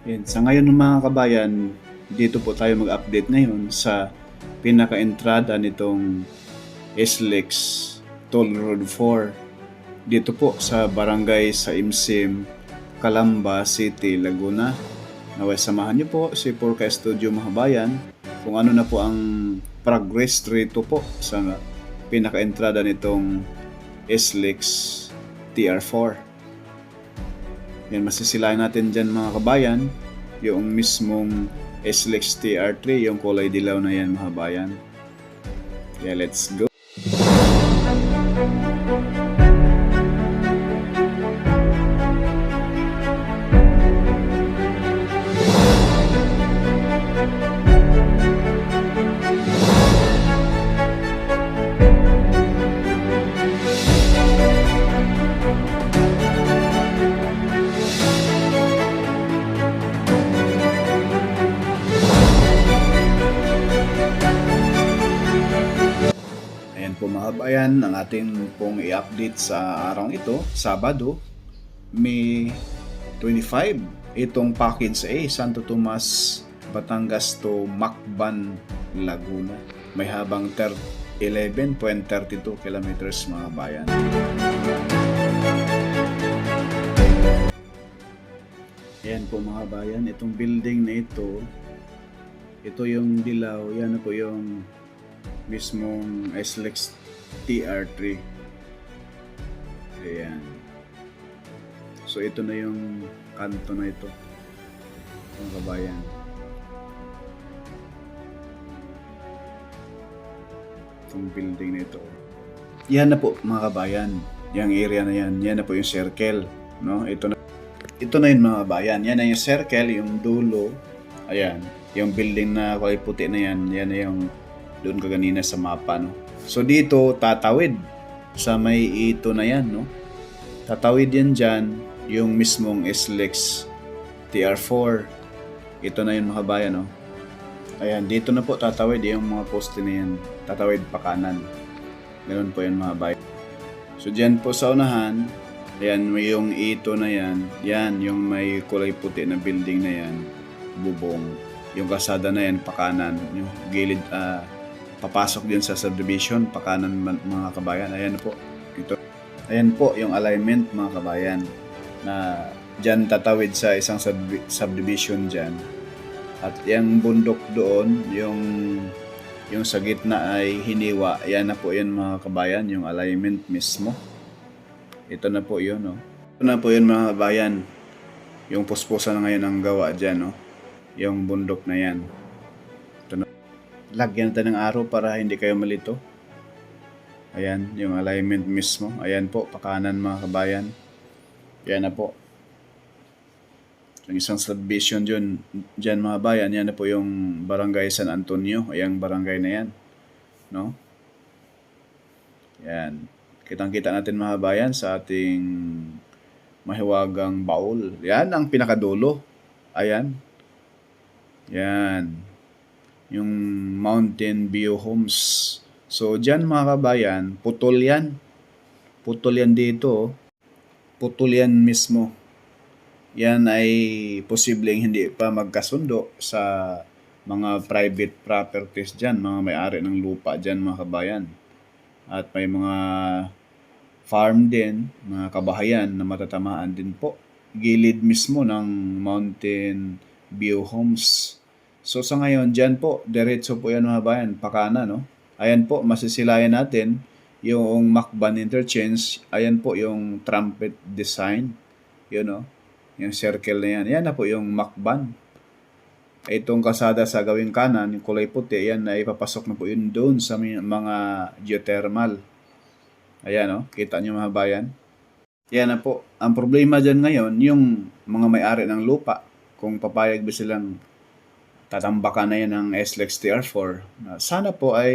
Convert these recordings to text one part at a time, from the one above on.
Yan. Sa ngayon mga kabayan, dito po tayo mag-update ngayon sa pinaka-entrada nitong SLEX Toll Road 4. Dito po sa barangay sa Imsim, Calamba City, Laguna. Naway samahan niyo po si Porca Studio mga kabayan kung ano na po ang progress rito po sa pinaka-entrada nitong SLEX TR4. Yan, masisilayan natin dyan mga kabayan, yung mismong SLEX TR3, yung kulay dilaw na yan mga kabayan. Yeah, let's go. Po mga kabayan, ang ating pong i-update sa araw ito, Sabado, May 25, itong package A, Santo Tomas, Batangas to Macban, Laguna. May habang 11.32 kilometers mga kabayan. Ayan po mga kabayan, itong building na ito yung dilaw, yan po yung mismong SLEX TR3. Ayan. So ito na yung kanto na ito mga kabayan. Itong building na ito. Yan na po mga kabayan. Yung area na yan. Yan na po yung circle. No? Ito na yun mga kabayan. Yan na yung circle, yung dulo. Ayan. Yung building na kulay puti na yan. Yan na yung doon ka kanina sa mapa, no? So dito tatawid sa may ito na yan, no? Tatawid yan dyan yung mismong SLEX TR4. Ito na yun mga kabayan, no? Ayan, dito na po tatawid yung mga poste na yan. Tatawid pa kanan. Ganun po yan mga kabayan. So dyan po sa unahan, ayan, may yung ito na yan. Yan, yung may kulay puti na building na yan. Bubong. Yung kasada na yan, pa kanan. Yung gilid, papasok din sa subdivision, pakanan mga kabayan. Ayan po. Ito. Ayan po yung alignment mga kabayan na dyan tatawid sa isang subdivision dyan. At yung bundok doon, yung sa gitna ay hiniwa. Ayan na po yan mga kabayan, yung alignment mismo. Ito na po yun, no? Ito na po yun mga kabayan. Yung puspusan na ngayon ang gawa dyan, no? Yung bundok na yan. Lagyan natin ng araw para hindi kayo malito. Ayan, yung alignment mismo. Ayan po, pakanan mga kabayan. Ayan na po. Yung isang subdivision dyan mga kabayan, yan na po yung Barangay San Antonio. Ayan, barangay na yan. No? Ayan. Kitang-kita natin mga kabayan sa ating mahiwagang baul. Yan ang pinakadulo. Ayan. Yan. Yung Mountain View Homes. So, dyan mga kabayan, putol yan. Putol yan dito. Putol yan mismo. Yan ay posibleng hindi pa magkasundo sa mga private properties dyan, mga may-ari ng lupa dyan mga kabayan. At may mga farm din, mga kabahayan na matatamaan din po. Gilid mismo ng Mountain View Homes. So sa ngayon, dyan po, diretso po yan mga bayan, pakana, no? Ayan po, masisilayan natin yung Macban Interchange. Ayan po yung trumpet design. Yun, no? Yung circle na yan. Yan na po yung Macban. Itong kasada sa gawing kanan, yung kulay puti, yan na ipapasok na po yun doon sa mga geothermal. Ayan, no? Kita nyo mga bayan. Yan na po. Ang problema dyan ngayon, yung mga may-ari ng lupa, kung papayag ba silang tatambakan na yan ng SLEX TR4. Sana po ay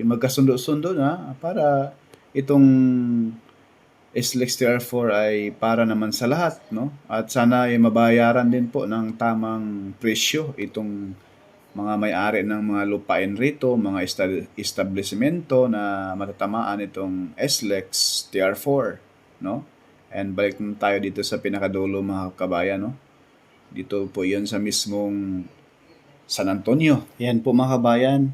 magkasundo-sundo na para itong SLEX TR4 ay para naman sa lahat, no? At sana ay mabayaran din po ng tamang presyo itong mga may-ari ng mga lupain rito, mga establishmento na matatamaan itong SLEX TR4, no? And balik na tayo dito sa pinakadulo mga kabayan, no? Dito po yun sa mismong San Antonio. Yan po mga kabayan.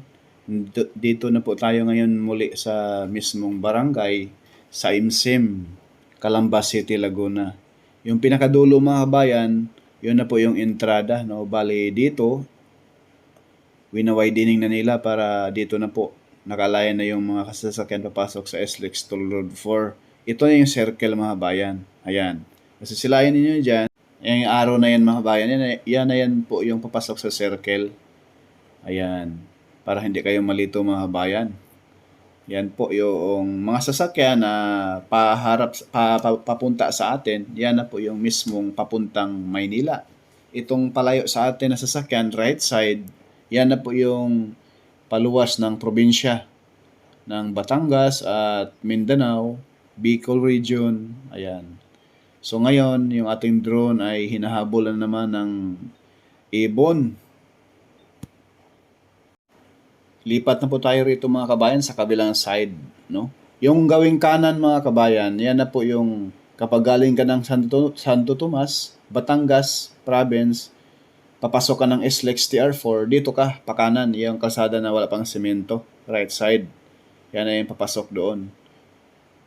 Dito na po tayo ngayon muli sa mismong barangay sa Imsim, Calamba City, Laguna. Yung pinakadulo mga kabayan, yun na po yung entrada. No? Bali dito, wina-widening na nila para dito na po nakalayan na yung mga sasakyan papasok sa SLEX Toll Road 4. Ito na yung circle mga kabayan. Ayan. Kasi silayan ninyo dyan. Yung araw na yan mga kabayan, yan na yan po yung papasok sa circle. Ayan. Para hindi kayo malito mga kabayan. Yan po yung mga sasakyan na papunta sa atin. Yan na po yung mismong papuntang Maynila. Itong palayo sa atin na sasakyan, right side, yan na po yung paluwas ng probinsya ng Batangas at Mindanao, Bicol Region. Ayan. So ngayon, yung ating drone ay hinahabol na naman ng ibon. Lipat na po tayo rito mga kabayan sa kabilang side, no? Yung gawing kanan mga kabayan, yan na po yung kapag galing ka ng Santo Tomas, Batangas Province, papasok ka ng SLEX TR4, dito ka, pakanan, yung kalsada na wala pang semento, right side. Yan na yung papasok doon.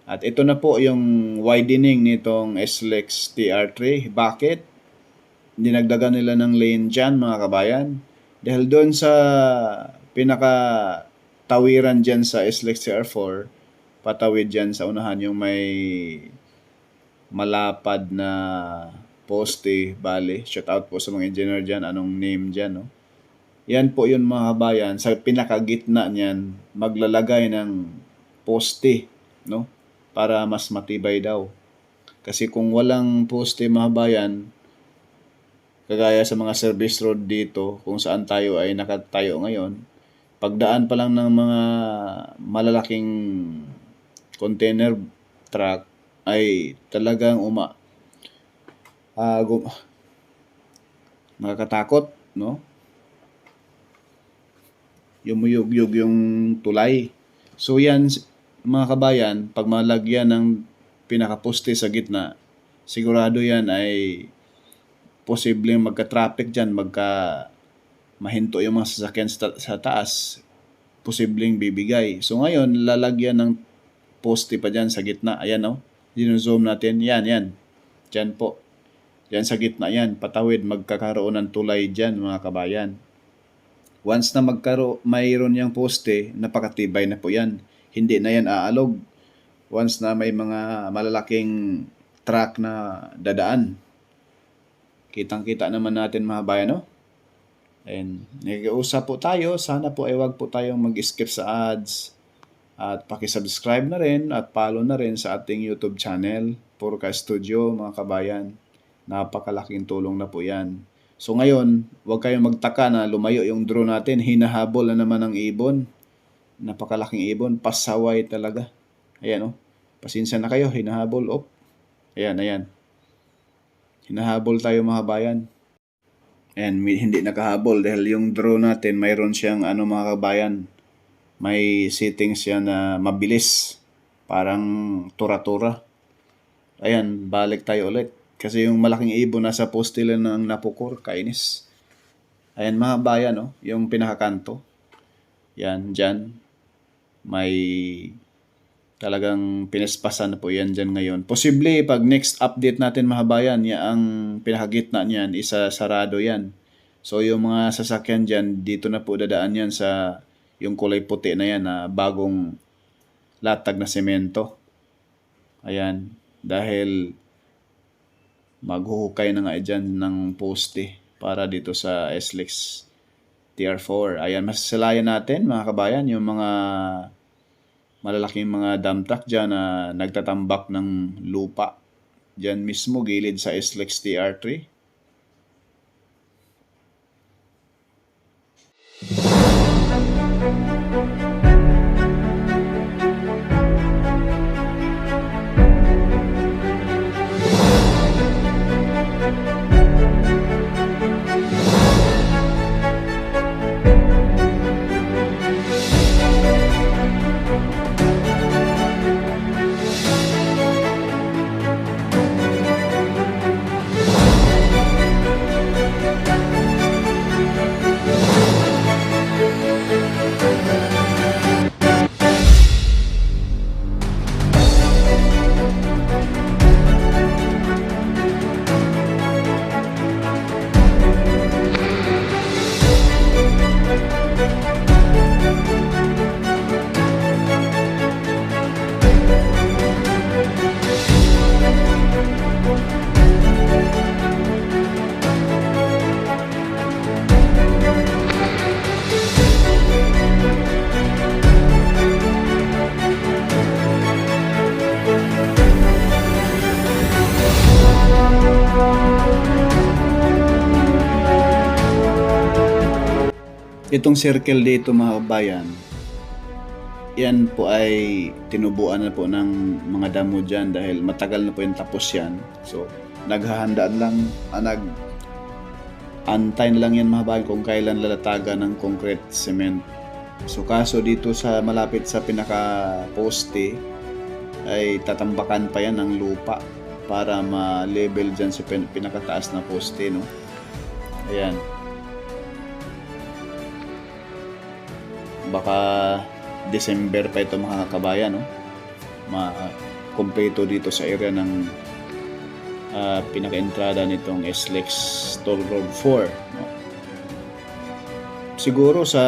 At ito na po yung widening nitong SLEX TR3. Bakit? Dinagdagan nila ng lane dyan mga kabayan. Dahil doon sa pinaka tawiran dyan sa SLEX TR4, patawid dyan sa unahan yung may malapad na poste, bale. Shout out po sa mga engineer dyan. Anong name dyan, no? Yan po yun mga kabayan. Sa pinakagitna niyan, maglalagay ng poste, no? Para mas matibay daw. Kasi kung walang poste mga kabayan, kagaya sa mga service road dito, kung saan tayo ay nakatayo ngayon, pagdaan pa lang ng mga malalaking container truck ay talagang nakakatakot, no? Yumuyug-yug yung tulay. So yan mga kabayan, pag malagyan ng pinakaposte sa gitna, sigurado yan ay posibleng magka-traffic dyan, mahinto yung mga sasakyan sa taas, posibleng bibigay. So ngayon, lalagyan ng poste pa dyan sa gitna. Ayan o, dino-zoom natin. Yan. Dyan po. Yan sa gitna yan. Patawid, magkakaroon ng tulay dyan mga kabayan. Once na mayroon yung poste, napakatibay na po yan. Hindi na yan aalog. Once na may mga malalaking truck na dadaan. Kitang-kita naman natin mga kabayan, no? And nag-uusap po tayo. Sana po ay wag po tayong mag-skip sa ads. At pakisubscribe na rin at follow na rin sa ating YouTube channel, Purka Studio mga kabayan. Napakalaking tulong na po yan. So ngayon, huwag kayong magtaka na lumayo yung drone natin. Hinahabol na naman ng ibon. Napakalaking ibon. Pasaway talaga. Ayan o. Pasensya na kayo. Hinahabol. Ayan. Hinahabol tayo mga kabayan. And hindi nakahabol dahil yung drone natin mayroon siyang mga kabayan. May settings siya na mabilis. Parang tura-tura. Ayan, balik tayo ulit. Kasi yung malaking ibon nasa poste lang ng napukor, kainis. Ayan mga bayan, no? Yung pinakakanto. Yan, dyan. May talagang pinespasan na po yan dyan ngayon. Posible, pag next update natin mga bayan, ang pinakagitna niyan, isa sarado yan. So yung mga sasakyan dyan, dito na po dadaan yan sa yung kulay puti na yan na bagong latag na semento. Ayan, dahil maghuhukay na nga dyan ng poste para dito sa SLEX TR4. Ayan, masasalayan natin mga kabayan yung mga malalaking mga dump truck dyan na nagtatambak ng lupa. Dyan mismo gilid sa SLEX TR3. Itong circle dito mga kabayan, yan po ay tinubuan na po ng mga damo dyan dahil matagal na po yung tapos yan. So, naghahandaan lang, antay na lang yan mga kabayan kung kailan lalatagan ng concrete cement. So, kaso dito sa malapit sa pinaka-poste ay tatambakan pa yan ng lupa para ma-level dyan sa pinakataas na poste, no? Ayan. Baka December pa ito mga kabayan, no? Ma-kompleto dito sa area ng pinaka-entrada nitong SLEX Toll Road 4, no? Siguro sa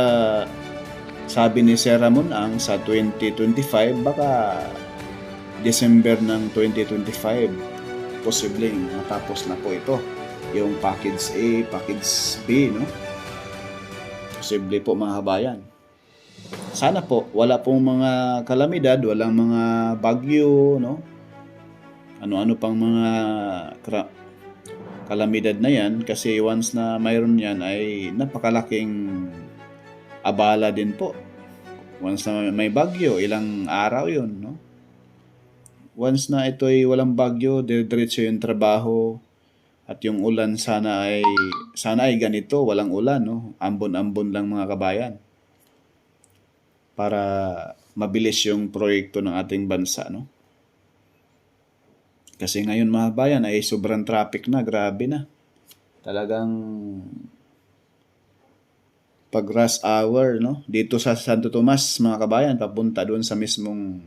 sabi ni Sir Ramon ang sa 2025, baka December ng 2025 posibleng matapos na po ito yung package A, package B, no? Posible po mga kabayan. Sana po wala pong mga kalamidad, walang mga bagyo, no? Ano-ano pang mga kalamidad na yan, kasi once na mayroon yan ay napakalaking abala din po. Once na may bagyo, ilang araw yun, no? Once na ito ay walang bagyo, diretso yung trabaho, at yung ulan sana ay ganito, walang ulan, no? Ambon-ambon lang mga kabayan. Para mabilis yung proyekto ng ating bansa, no? Kasi ngayon mga kabayan ay sobrang traffic na, grabe na. Talagang pag rush hour, no? Dito sa Santo Tomas mga kabayan, papunta doon sa mismong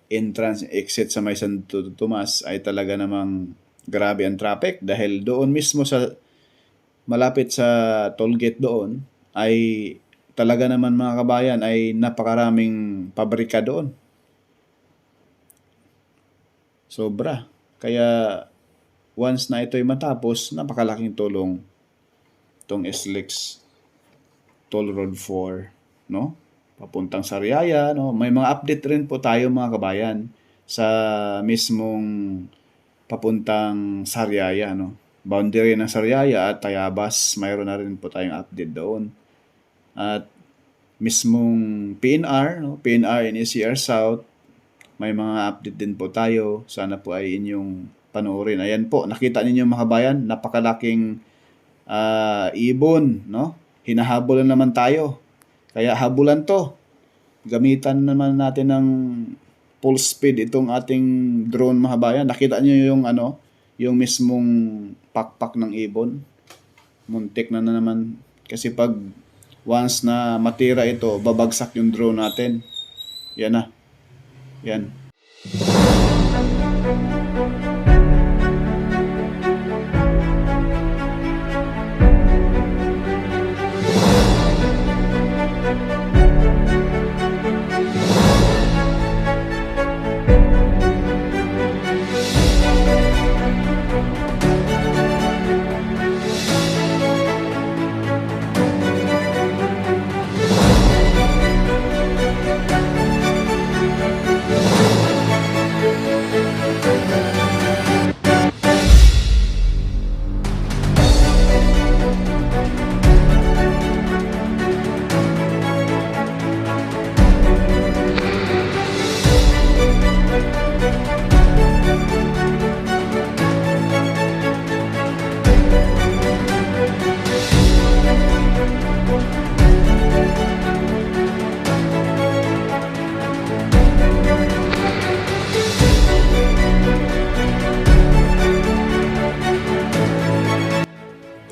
entrance exit sa may Santo Tomas ay talaga namang grabe ang traffic dahil doon mismo sa malapit sa toll gate doon ay talaga naman mga kabayan ay napakaraming pabrika doon. Sobra. Kaya once na ito'y matapos, napakalaking tulong itong SLEX Toll Road 4, no? Papuntang Sariaya, no? May mga update rin po tayo mga kabayan sa mismong papuntang Sariaya, no? Boundary ng Sariaya at Tayabas, mayroon na rin po tayong update doon. At mismong PNR, no? PNR and ECR South, may mga update din po tayo. Sana po ay inyong panoorin. Ayan po, nakita ninyo mga kabayan, napakalaking ibon, no? Hinahabol naman tayo. Kaya habulan to. Gamitan naman natin ng full speed itong ating drone mga kabayan. Nakita niyo yung yung mismong pakpak ng ibon. Muntik na naman kasi pag once na matira ito, babagsak yung drone natin. Yan na. Yan.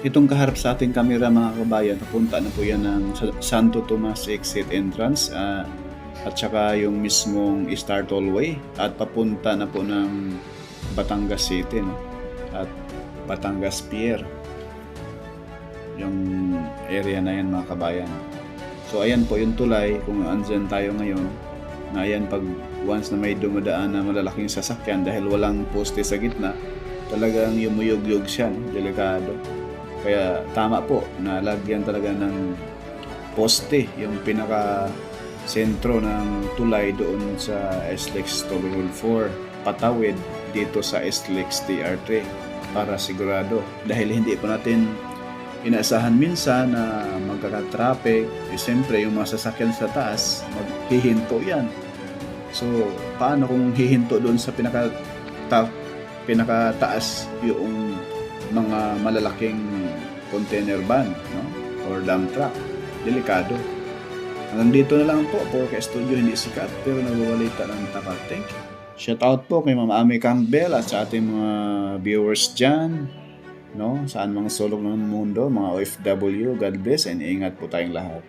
Itong kaharap sa ating kamera mga kabayan, papunta na po yan ng Santo Tomas exit entrance at saka yung mismong Star Tollway at papunta na po ng Batangas City, no? At Batangas Pier. Yung area na yan mga kabayan. So ayan po yung tulay kung andyan tayo ngayon. Na ayan pag once na may dumadaan na malalaking sasakyan dahil walang poste sa gitna, talagang yumuyog-yog siya, no? Delikado. Kaya tama po na lagyan talaga ng poste yung pinaka sentro ng tulay doon sa SLEX Toll Road 4 patawid dito sa SLEX TR3 para sigurado dahil hindi po natin inaasahan minsan na magkaka-traffic, siyempre yung mga sasakyan sa taas, maghihinto yan. So, paano kung hihinto doon sa pinakataas yung mga malalaking container van, no? Or dump truck? Delikado. Hanggang dito na lang po. Porka Studio hindi sikat pero nagbabalita ng tapat. Thank you. Shout out po kay Ma'am Ami Campbell at sa ating mga viewers dyan, no? Saan mang sulok ng mundo, mga OFW. God bless and ingat po tayong lahat.